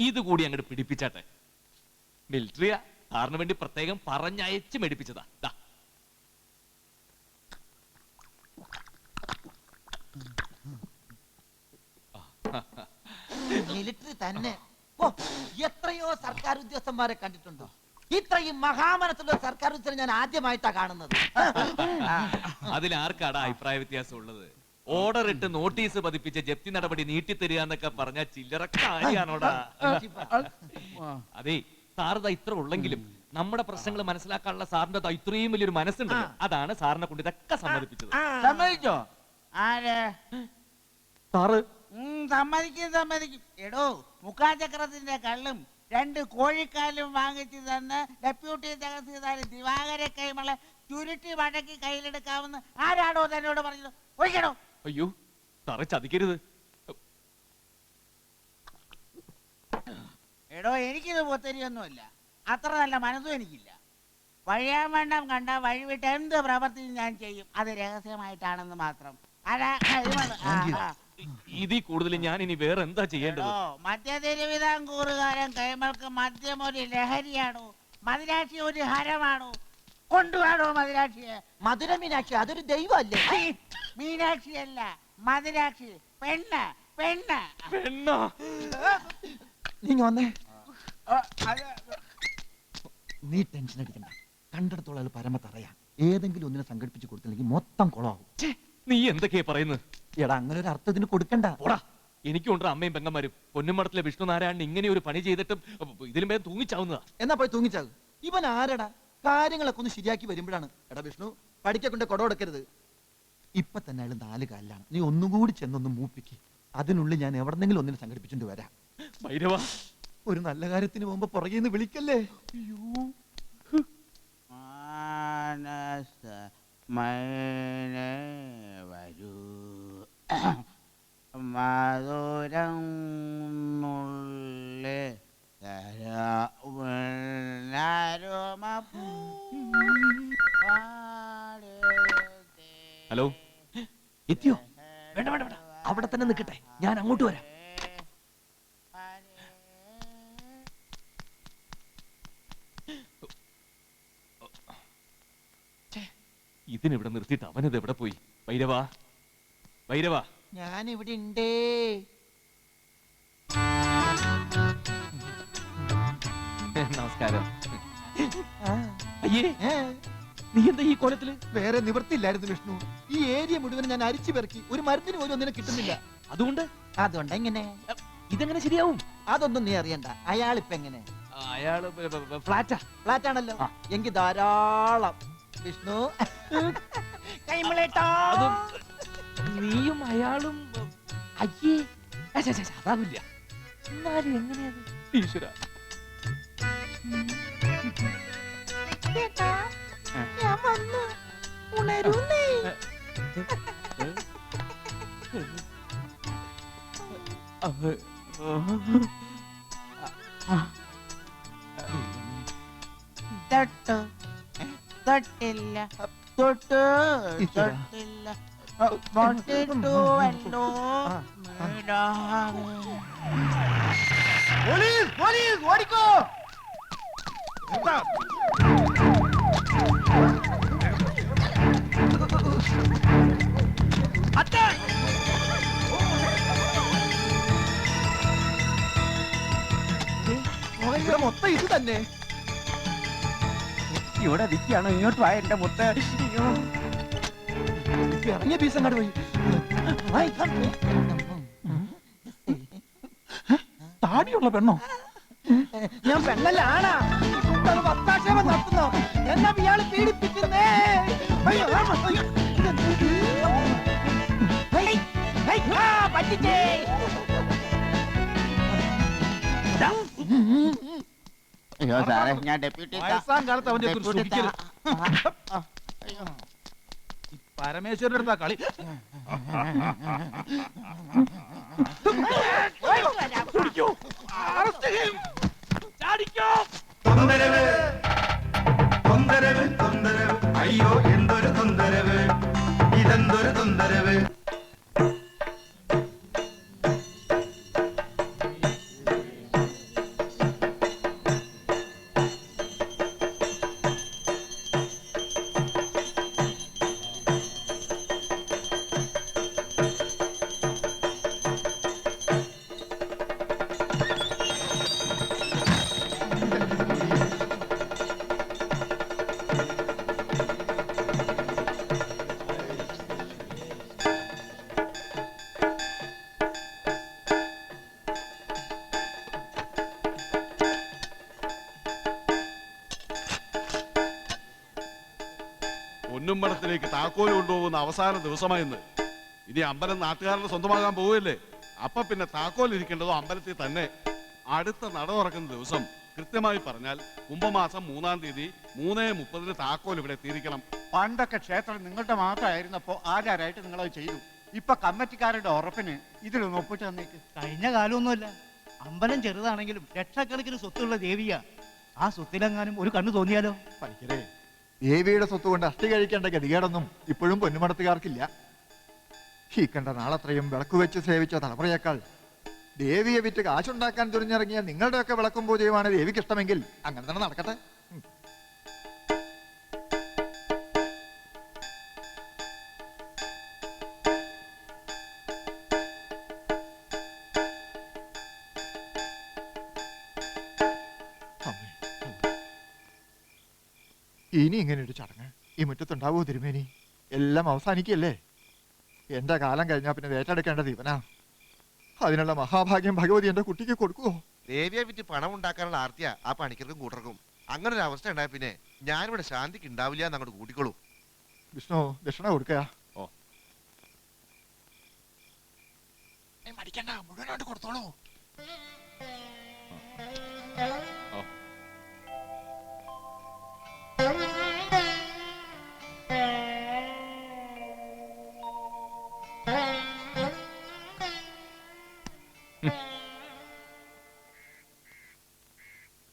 ഇത് കൂടി അങ്ങോട്ട് പിടിപ്പിച്ചാട്ടെ. മിലിറ്ററിയാ, സാറിന് വേണ്ടി പ്രത്യേകം പറഞ്ഞയച്ച് മേടിപ്പിച്ചതാ. മിലിറ്ററി തന്നെ. ഓ, എത്രയോ സർക്കാർ ഉദ്യോഗസ്ഥന്മാരെ കണ്ടിട്ടുണ്ടോ? ഇത്രയും മഹാമനത്തുള്ള സർക്കാർ ഉദ്യോഗസ്ഥനെ ഞാൻ ആദ്യമായിട്ടാ കാണുന്നത്. അതിലാർക്കാടാ അഭിപ്രായ വ്യത്യാസം ഉള്ളത്? ഓർഡർ ഇട്ട് നോട്ടീസ് പതിപ്പിച്ച ജപ്തി നടപടി നീട്ടിത്തരിക എന്നൊക്കെ പറഞ്ഞ ചില്ലറ കാര്യാണോടാ? അതെ, സാറിത ഇത്ര ഉള്ളെങ്കിലും നമ്മുടെ പ്രശ്നങ്ങൾ മനസ്സിലാക്കാനുള്ള സാറിന്റെ ഇത്രയും വലിയൊരു മനസ്സുണ്ട്. അതാണ് സാറിനെ കൊണ്ട് ഇതൊക്കെ സമ്മതിപ്പിച്ചത്. സമ്മതിച്ചോ? ആര്? സാറ് സമ്മതിക്കും. എടോ, മുക്കാചക്രത്തിന്റെ കള്ളും 2 കോഴിക്കാലും വാങ്ങിച്ചു തന്ന് ഡെപ്യൂട്ടി തഹസീൽദാർ ദിവാകര കൈമളെ ചുരുട്ടി വടക്കി കയ്യിലെടുക്കാമെന്ന് ആരാടോ തന്നോട് പറഞ്ഞത്? ഒഴിക്കണോ? അയ്യോ, സാറെ ചതിക്കരുത്. എടോ, എനിക്കിത് പൊത്തരിയൊന്നുമില്ല. അത്ര നല്ല മനസ്സും എനിക്കില്ല. വഴിയാമണ്ണം കണ്ട വഴിവിട്ട് എന്ത് പ്രവർത്തിയും ഞാൻ ചെയ്യും. അത് രഹസ്യമായിട്ടാണെന്ന് മാത്രം. ഇതിൽ കൂടുതൽ ഞാൻ ഇനി വേറെ എന്താ ചെയ്യേണ്ടത്? മധ്യ തിരുവിതാംകൂറുകാരൻ കൈമൾക്ക് മദ്യം ഒരു ലഹരിയാണോ? മദിരാക്ഷി ഒരു ഹരമാണോ? കൊണ്ടുപോകണോ മദിരാക്ഷിയെ? മധുര മീനാക്ഷി അതൊരു ദൈവല്ലേ? മീനാക്ഷി അല്ല, മദിരാക്ഷി. പെണ്ണ്. നീ വന്നേ. നീ ടെൻഷൻ അടിക്കണ്ട. കണ്ടെടുത്തോളം പരമത്തറിയാം. ഏതെങ്കിലും ഒന്നിനെ സംഘടിപ്പിച്ച് കൊടുത്തില്ലെങ്കിൽ മൊത്തം കുളമാവും. നീ എന്തൊക്കെയാ പറയുന്നത്? എടാ, അങ്ങനെ ഒരു അർത്ഥത്തിന് കൊടുക്കണ്ട. എനിക്കുണ്ട് അമ്മയും പെങ്ങന്മാരും. പൊന്നുമടത്തിലെ വിഷ്ണുനാരായണൻ ഇങ്ങനെ ഒരു പണി ചെയ്തിട്ടും ഇതിലും വേഗം തൂങ്ങിച്ചാവുന്നതാ. എന്നാ പോയി തൂങ്ങിച്ചാകും. ഇവൻ ആരടാ? കാര്യങ്ങളൊക്കെ ഒന്ന് ശരിയാക്കി വരുമ്പോഴാണ്. എടാ വിഷ്ണു, പഠിക്കൊണ്ട് കൊട കൊടുക്കരുത്. ഇപ്പൊ തന്നെ അയാൾ 4 കാലിലാണ്. നീ ഒന്നുകൂടി ചെന്നൊന്ന് മൂപ്പിക്ക്. അതിനുള്ളിൽ ഞാൻ എവിടെന്നെങ്കിലും ഒന്നിനെ സംഘടിപ്പിച്ചോണ്ട് വരാം. ഭൈരവ, ഒരു നല്ല കാര്യത്തിന് പോകുമ്പോ പുറകെന്ന് വിളിക്കല്ലേ. വരൂ മധുരം ഹലോ, എത്തിയോ? വേണ്ട, അവിടെ തന്നെ നിൽക്കട്ടെ, ഞാൻ അങ്ങോട്ട് വരാം. ഇതിനിവിടെ നിർത്തിയിട്ട് അവനത് എവിടെ പോയി? ഭൈരവ, ഞാൻ ഇവിടെ ഉണ്ടേ. നമസ്കാരം. അയ്യേ, നീ എന്താ ഈ കോലത്തില്? വേറെ നിവൃത്തിയില്ലായിരുന്നു വിഷ്ണു. ഈ ഏരിയ മുഴുവൻ ഞാൻ അരിച്ചു പെറുക്കി. ഒരു മരുന്നിന് പോലും ഒന്നിനെ കിട്ടുന്നില്ല. അതുകൊണ്ട് എങ്ങനെ ഇതെങ്ങനെ ശരിയാവും? അതൊന്നും നീ അറിയണ്ട. അയാളിപ്പ എങ്ങനെ? അയാള് ഫ്ലാറ്റാണല്ലോ. എങ്കിൽ ധാരാളം. വിഷ്ണു, നീയും അയാളും? അയ്യേ, അതാവില്ല. എന്നാലും എങ്ങനെയത്? ഈശ്വര, തൊട്ടില്ല പൊട്ടിട്ടുവല്ലോ. ഓടിക്കോ. മൊത്തം ഇത് തന്നെ. ഇവിടെ നിൽക്കുകയാണോ? ഇങ്ങോട്ട് വാ എന്റെ മുത്ത്. ഇറങ്ങിയ പീസ് അങ്ങോട്ട് പോയി. താടിയുള്ള പെണ്ണോ? ഞാൻ പെണ്ണല്ല, ആണാ. ഭക്താക്ഷേപം നടത്തുന്നോ? എന്നാ ഇയാള് പീഡിപ്പിക്കുന്നേ. പറ്റിച്ചേ. അയ്യോ സാറേ, ഞാൻ ഡെപ്യൂട്ടി കാലത്ത് അവന്റെ പരമേശ്വരന്റെ അടുത്താ കളി. അയ്യോ, എന്തൊരു തൊന്തരവ്, ഇതെന്തൊരു തൊന്തരവ്. പൊന്നുമടത്തിലേക്ക് താക്കോല് കൊണ്ടുപോകുന്ന അവസാന ദിവസമായിന്ന്. ഇനി അമ്പലം നാട്ടുകാരുടെ സ്വന്തമാകാൻ പോവുകയല്ലേ. അപ്പൊ പിന്നെ താക്കോൽ ഇരിക്കേണ്ടതോ അമ്പലത്തിൽ തന്നെ. അടുത്ത നട തുറക്കുന്ന ദിവസം കൃത്യമായി പറഞ്ഞാൽ കുംഭമാസം 3-ാം തീയതി 3:30 താക്കോൽ ഇവിടെ എത്തിയിരിക്കണം. പണ്ടൊക്കെ ക്ഷേത്രം നിങ്ങളുടെ മാത്രമായിരുന്നപ്പോ ആചാരമായിട്ട് നിങ്ങളത് ചെയ്തു. ഇപ്പൊ കമ്മിറ്റിക്കാരുടെ ഉറപ്പിന് ഇതിലൊന്ന് ഒപ്പിട്ട് തന്നേക്ക്. കഴിഞ്ഞ കാലമൊന്നുമല്ല. അമ്പലം ചെറുതാണെങ്കിലും ലക്ഷക്കണക്കിന് സ്വത്തുള്ള ദേവിയ. ആ സ്വത്തിലെങ്ങാനും ഒരു കണ്ണു തോന്നിയാലോ? പണിക്കരെ, ദേവിയുടെ സ്വത്ത് കൊണ്ട് അസ്ഥി കഴിക്കേണ്ട ഗതികേടൊന്നും ഇപ്പോഴും പൊന്നുമടത്തുകാർക്കില്ല. ഈ കണ്ട നാളത്രയും വിളക്ക് വെച്ച് സേവിച്ച തലമുറയേക്കാൾ ദേവിയെ വിറ്റ് കാശുണ്ടാക്കാൻ തുനിഞ്ഞിറങ്ങിയ നിങ്ങളുടെയൊക്കെ വിളക്കും പൂജയുമാണ് ദേവിക്ക് ഇഷ്ടമെങ്കിൽ അങ്ങനെ തന്നെ നടക്കട്ടെ. ഇനി ഇങ്ങനെ ഒരു ചടങ്ങ് ഈ മുറ്റത്തുണ്ടാവോ തിരുമേനി? എല്ലാം അവസാനിക്കല്ലേ. എന്റെ കാലം കഴിഞ്ഞാൽ പിന്നെ ഏറ്റെടുക്കേണ്ടത് ഇവനാ. അതിനുള്ള മഹാഭാഗ്യം ഭഗവതി എന്റെ കുട്ടിക്ക് കൊടുക്കുവോ? ദേവിയെ വിറ്റ് പണം ഉണ്ടാക്കാനുള്ള ആർത്തിയാ ആ പണിക്കർക്കും കൂട്ടർക്കും. അങ്ങനെ ഒരു അവസ്ഥ ഉണ്ടായ പിന്നെ ഞാനിവിടെ ശാന്തിക്ക് ഉണ്ടാവില്ല എന്ന് അങ്ങോട്ട് കൂട്ടിക്കോളൂ. വിഷ്ണു ദക്ഷിണ കൊടുക്കുക. ഓ. മടിക്കണ്ട, മുഴുവനായിട്ട് കൊടുത്തോളൂ. ഓ.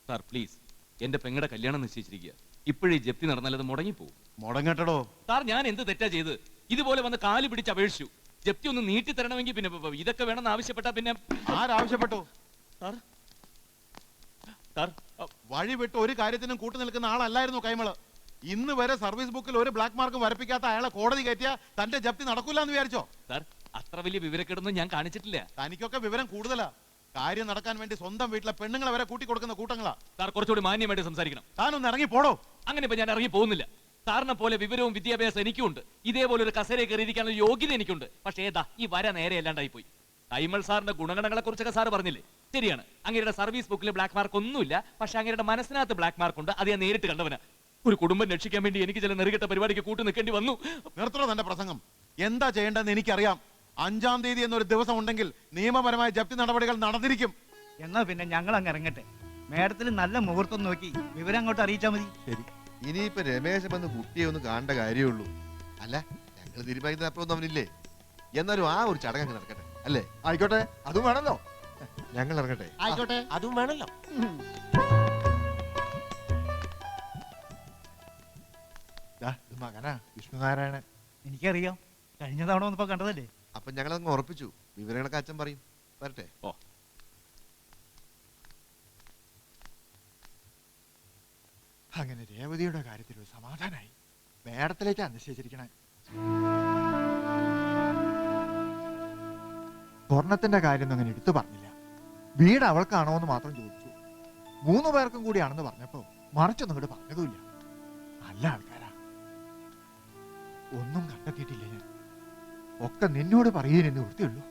സാർ പ്ലീസ്, എന്റെ പെങ്ങളുടെ കല്യാണം നിശ്ചയിച്ചിരിക്കുക. ഇപ്പോഴേ ജപ്തി നടന്നാൽ അത് മുടങ്ങിപ്പോവും. മുടങ്ങട്ടടോ. സാർ ഞാൻ എന്ത് തെറ്റാ ചെയ്ത്? ഇതുപോലെ വന്ന് കാല് പിടിച്ച് അപേക്ഷിച്ചു. ജപ്തി ഒന്ന് നീട്ടി തരണമെങ്കിൽ പിന്നെ ഇതൊക്കെ വേണമെന്ന് ആവശ്യപ്പെട്ടാ പിന്നെ ആരാവശ്യപ്പെട്ടു? സാർ സാർ വഴി വിട്ട് ഒരു കാര്യത്തിനും കൂട്ടു നിൽക്കുന്ന ആളല്ലായിരുന്നു കൈമള്. ഇന്ന് വരെ സർവീസ് ബുക്കിൽ ഒരു ബ്ലാക്ക് മാർക്ക് വരപ്പിക്കാത്ത അയാളെ കോടതി കയറ്റിയ തന്റെ ജപ്തി നടക്കൂല എന്ന് വിചാരിച്ചോ? സാർ അത്ര വലിയ വിവരക്കേടൊന്നും ഞാൻ കാണിച്ചിട്ടില്ല. തനിക്കൊക്കെ വിവരം കൂടുതലാ. കാര്യം നടക്കാൻ വേണ്ടി സ്വന്തം വീട്ടിലെ പെണ്ണുങ്ങളെ വരെ കൂട്ടി കൊടുക്കുന്ന കൂട്ടങ്ങളാ. സാർ കുറച്ചുകൂടി മാന്യമായിട്ട് സംസാരിക്കണം. താനൊന്ന് ഇറങ്ങി പോടോ. അങ്ങനെ ഇപ്പൊ ഞാൻ ഇറങ്ങി പോകുന്നില്ല. സാറിനെ പോലെ വിവരവും വിദ്യാഭ്യാസം എനിക്കുണ്ട്. ഇതേപോലെ ഒരു കസേരയെ കയറിയിരിക്കാനുള്ള യോഗ്യത എനിക്കുണ്ട്. പക്ഷേ ഏതാ ഈ വര നേരെ അല്ലാണ്ടായി പോയി. കൈമൾ സാറിന്റെ ഗുണഗണങ്ങളെ കുറിച്ചൊക്കെ സാറ് പറഞ്ഞില്ലേ? ശരിയാണ്, അങ്ങയുടെ സർവീസ് ബുക്കിൽ ബ്ലാക്ക് മാർക്ക് ഒന്നുമില്ല. പക്ഷെ അങ്ങയുടെ മനസ്സിനകത്ത് ബ്ലാക്ക് മാർക്ക് ഉണ്ട്. അത് ഞാൻ നേരിട്ട് കണ്ടവനാ. ഒരു കുടുംബം രക്ഷിക്കാൻ വേണ്ടി എനിക്ക് ചില നെറുകെട്ട പരിപാടിക്ക് കൂട്ടു നിൽക്കേണ്ടി വന്നു. നിർത്തണോ തന്റെ പ്രസംഗം? എന്താ ചെയ്യേണ്ടതെന്ന് എനിക്കറിയാം. 5-ാം തീയതി എന്നൊരു ദിവസം ഉണ്ടെങ്കിൽ നിയമപരമായ ജപ്തി നടപടികൾ നടന്നിരിക്കും. എന്നാ പിന്നെ ഞങ്ങൾ അങ്ങ് ഇറങ്ങട്ടെ. മേഡത്തിൽ നല്ല മുഹൂർത്തം നോക്കി വിവരം അങ്ങോട്ട് അറിയിച്ചാൽ മതി. ശരി. ഇനിയിപ്പൊ രമേശൻ വന്ന് കുട്ടിയെ ഒന്ന് കാണേണ്ട കാര്യമുള്ളൂ. അല്ല, ഞങ്ങൾ തീരുമാനിക്കുന്ന അപ്പുറം അവനില്ലേ? എന്നാലും ആ ഒരു ചടങ്ങ് നടക്കട്ടെ അല്ലേ? ആയിക്കോട്ടെ, അതും വേണല്ലോ. ഞങ്ങൾ ഇറങ്ങട്ടെ. ആയിക്കോട്ടെ, അതും വേണല്ലോ. ഇത് മകനാ വിഷ്ണുനാരായണൻ. എനിക്കറിയാം, കഴിഞ്ഞ തവണ വന്നപ്പോ കണ്ടതല്ലേ. അപ്പൊ ഞങ്ങൾ അങ്ങ് ഉറപ്പിച്ചു. വിവരങ്ങളൊക്കെ അച്ഛൻ പറയും. വരട്ടെ. ഓ. അങ്ങനെ രേവതിയുടെ കാര്യത്തിൽ ഒരു സമാധാനായി. മേടത്തിലേക്കാണ് നിശ്ചയിച്ചിരിക്കണേ. സ്വർണത്തിന്റെ കാര്യം അങ്ങനെ എടുത്തു പറഞ്ഞില്ല. വീട് അവൾക്കാണോ എന്ന് മാത്രം ചോദിച്ചു. 3 പേർക്കും കൂടിയാണെന്ന് പറഞ്ഞപ്പോ മറിച്ചൊന്നും ഇങ്ങോട്ട് പറഞ്ഞതുമില്ല. നല്ല ആൾക്കാരാ. ഒന്നും കണ്ടെത്തിയിട്ടില്ല ഞാൻ. ഒക്കെ നിന്നോട് പറയുന്നതിന് വൃത്തിയുള്ളൂ.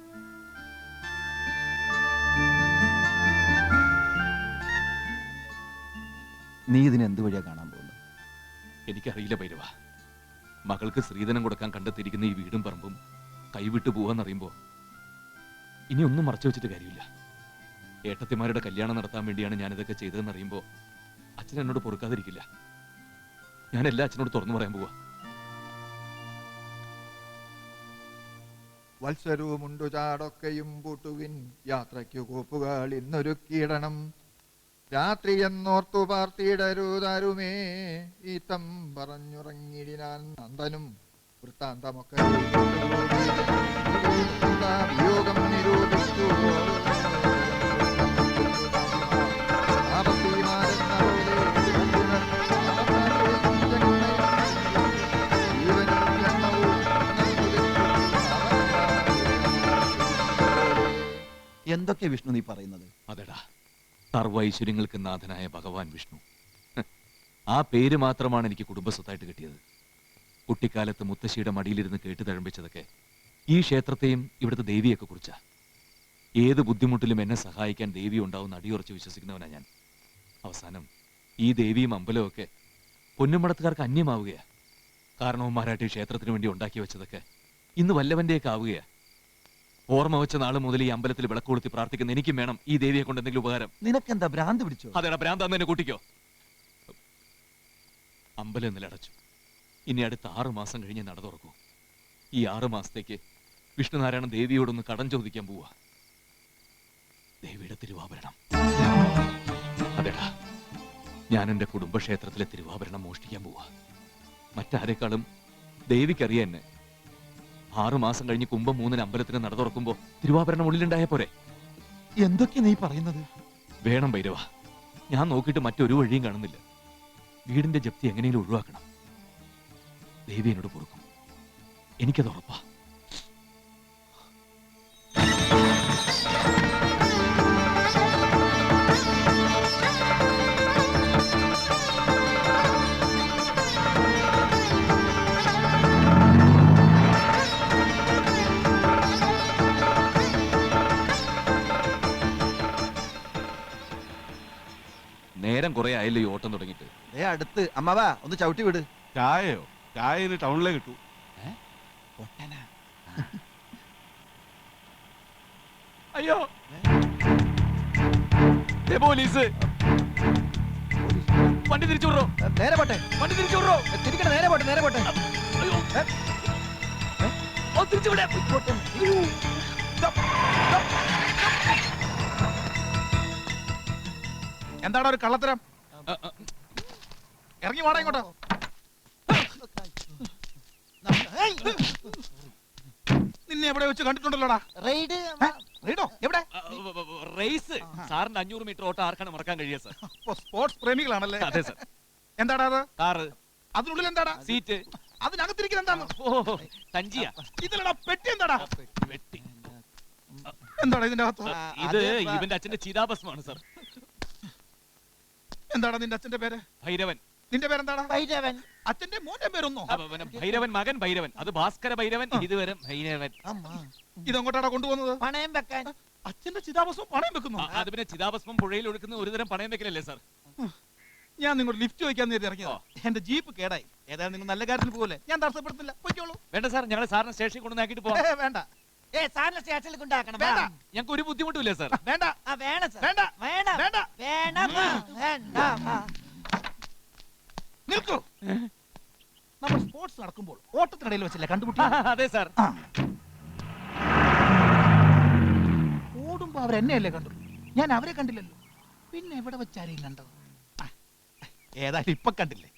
നീ ഇതിന് എന്ത് വഴിയാ കാണാൻ പോകുന്നത്? എനിക്കറിയില്ല ഭൈരവ. മകൾക്ക് സ്ത്രീധനം കൊടുക്കാൻ കണ്ടെത്തിയിരിക്കുന്ന ഈ വീടും പറമ്പും കൈവിട്ടു പോവാന്നറിയുമ്പോ ഇനി ഒന്നും മറച്ചു വെച്ചിട്ട് കാര്യമില്ല. ഏട്ടത്തിമാരുടെ കല്യാണം നടത്താൻ വേണ്ടിയാണ് ഞാനിതൊക്കെ ചെയ്തതെന്നറിയുമ്പോ അച്ഛൻ എന്നോട് പൊറുക്കാതിരിക്കില്ല. ഞാൻ എല്ലാ അച്ഛനോട് തുറന്നു പറയാൻ പോവാ. വത്സരവുമുണ്ടു ചാടൊക്കെയും പൂട്ടുവിൻ, യാത്രയ്ക്കു കോപ്പുകൾ ഇന്നൊരുക്കിയിടണം. രാത്രി എന്നോർത്തു പാർത്തിടരുതാരുമേ, ഈത്തം പറഞ്ഞുറങ്ങിടിനാൻ നന്ദനും വൃത്താന്തമൊക്കെ വിയോഗം നിരൂപിച്ചു. എന്തൊക്കെ വിഷ്ണു നീ പറയുന്നത്? അതെടാ, സർവൈശ്വര്യങ്ങൾക്ക് നാഥനായ ഭഗവാൻ വിഷ്ണു. ആ പേര് മാത്രമാണ് എനിക്ക് കുടുംബസ്വത്തായിട്ട് കിട്ടിയത്. കുട്ടിക്കാലത്ത് മുത്തശ്ശിയുടെ മടിയിലിരുന്ന് കേട്ടു തഴമ്പിച്ചതൊക്കെ ഈ ക്ഷേത്രത്തെയും ഇവിടുത്തെ ദേവിയൊക്കെ കുറിച്ചാ. ഏത് ബുദ്ധിമുട്ടിലും എന്നെ സഹായിക്കാൻ ദേവി ഉണ്ടാവുന്ന അടിയുറച്ച് വിശ്വസിക്കുന്നവനാ ഞാൻ. അവസാനം ഈ ദേവിയും അമ്പലവും ഒക്കെ പൊന്നുമടത്തുകാർക്ക് അന്യമാവുകയാ. കാരണവന്മാരായിട്ട് ഈ ക്ഷേത്രത്തിന് വേണ്ടി ഉണ്ടാക്കി വെച്ചതൊക്കെ ഇന്ന് വല്ലവന്റെയൊക്കെ ആവുകയാ. ഓർമ്മ വെച്ച നാള് മുതൽ ഈ അമ്പലത്തിൽ വിളക്ക് കൊളുത്തി പ്രാർത്ഥിക്കുന്ന എനിക്കും വേണം ഈ ദേവിയെ കൊണ്ട് എന്തെങ്കിലും ഉപകാരം. നിനക്കെന്താ ഭ്രാന്ത് പിടിച്ചോ? അതേടാ, ഭ്രാന്താന്ന് തന്നെ കൂട്ടിക്കോ. അമ്പലം ഇന്നലെ അടച്ചു. ഇനി അടുത്ത 6 മാസം കഴിഞ്ഞ് നട തുറക്കൂ. ഈ 6 മാസത്തേക്ക് വിഷ്ണുനാരായണൻ ദേവിയോടൊന്ന് കടം ചോദിക്കാൻ പോവാ. ദേവിയുടെ തിരുവാഭരണം. അതേടാ, ഞാൻ എന്റെ കുടുംബക്ഷേത്രത്തിലെ തിരുവാഭരണം മോഷ്ടിക്കാൻ പോവാ. മറ്റാരെക്കാളും ദേവിക്കറിയാൻ എന്നെ. 6 മാസം കഴിഞ്ഞ് കുംഭം 3-ന് അമ്പലത്തിന് നട തുറക്കുമ്പോ തിരുവാഭരണം ഉള്ളിലുണ്ടായ പോരെ? എന്തൊക്കെ നീ പറയുന്നത്? വേണം ഭൈരവ. ഞാൻ നോക്കിയിട്ട് മറ്റൊരു വഴിയും കാണുന്നില്ല. വീടിന്റെ ജപ്തി എങ്ങനെയും ഒഴിവാക്കണം. ദേവി എന്നോട് പൊറുക്കും, എനിക്കത് ഉറപ്പാ. നേരം കുറെ ആയല്ലോ ഈ ഓട്ടം തുടങ്ങിയിട്ട്. അടുത്ത് അമ്മാവാ ഒന്ന് ചവിട്ടി വിട്. ചായയോ? ചായ ഇനി ടൗണിലേ കിട്ടൂ. അയ്യോ, ദേ പോലീസ്. വണ്ടി തിരിച്ചു വിടറോ, നേരെ പോട്ടെ, വണ്ടി തിരിച്ചു വിടറോ. തിരിക്കണ, നേരെ പോട്ടെ, നേരെ പോട്ടെ. അയ്യോ, തിരിച്ചു വിടെ. എന്താണ് ഒരു കള്ളത്തരം? ഇറങ്ങി വാടാ ഇങ്ങോട്ടോ. നിന്നെ എവിടെ വെച്ച് കണ്ടിട്ടുണ്ടല്ലോടാ? റെയ്ഡ് റെയ്ഡോ? എവിടെ? റേസ്. സാറിന്റെ 500 മീറ്റർ ഓട്ടം ആർക്കാണ് മറക്കാൻ കഴിയുക സാർ? സ്പോർട്സ് പ്രേമികളാണല്ലേ? അതെ സാർ. എന്താടാ അത്? കാറ്, അതിനുള്ളിൽ എന്താടാ? സീറ്റ്, അതിനകത്തിരിക്കുന്ന എന്താണ്? ഓ തഞ്ചിയ, ഇതിലടാ പെട്ടി. എന്താടാ വെട്ടി. എന്താടാ ഇതിന്റെ അകത്ത്? ഇത് ഇവന്റെ അച്ഛന്റെ ചിതാഭസ്മാണ് സാർ. എന്താടാ നിന്റെ അച്ഛന്റെ പേര്? ഭൈരവൻ. നിന്റെ പേരെന്താടാ? ഭൈരവൻ. അച്ഛന്റെ മോന്റെ പേരൊന്നോ? ഭൈരവൻ മകൻ ഭൈരവൻ. അത് ഭാസ്കര ഭൈരവൻ, ഇതുവരെ ഭൈരവൻ. ഇതെങ്ങോട്ടാടാ കൊണ്ടുപോകുന്നത്? പണയം വെക്കാൻ. അച്ഛന്റെ ചിതാഭസ്മം പണയം വെക്കുന്നു? അത് പിന്നെ ചിതാഭസ്മം പുഴയിൽ ഒഴുക്കുന്ന ഒരു തരം പണയം വെക്കലല്ലേ സാർ? ഞാൻ നിങ്ങളോട് ലിഫ്റ്റ് ചോദിക്കാൻ നേരി ഇറങ്ങിയതാ. എന്റെ ജീപ്പ് കേടായി. ഏതായാലും നിങ്ങൾ നല്ല കാര്യത്തിൽ പോലെ ഞാൻ തടസ്സപ്പെടുത്തില്ല. പൊയ്ക്കോളൂ. വേണ്ട സാർ, ഞങ്ങൾ സാറിന് സ്റ്റേഷനിൽ കൊണ്ടുവന്നാക്കിട്ട് പോവാം. വേണ്ട സാറിന് സ്റ്റേഷനിൽ കൊണ്ടാക്കണം. വേണ്ട. ഞങ്ങൾക്ക് ഒരു ബുദ്ധിമുട്ടില്ല സാർ. വേണ്ട വേണം സാർ. വേണ്ട വേണം വേണ്ട വേണം വേണ്ട. നിൽക്കൂ. നമ്മൾ സ്പോർട്സ് നടക്കുമ്പോൾ ഓട്ടത്തിനിടയിൽ വെച്ചല്ലേ കണ്ടുപിട്ടി? അതെ സാർ. ഓടുമ്പോ അവരെന്നെയല്ലേ കണ്ടു, ഞാൻ അവരെ കണ്ടില്ലല്ലോ. പിന്നെ എവിടെ വെച്ചാരെയും കണ്ടത്? ഏതായാലും ഇപ്പൊ കണ്ടില്ലേ.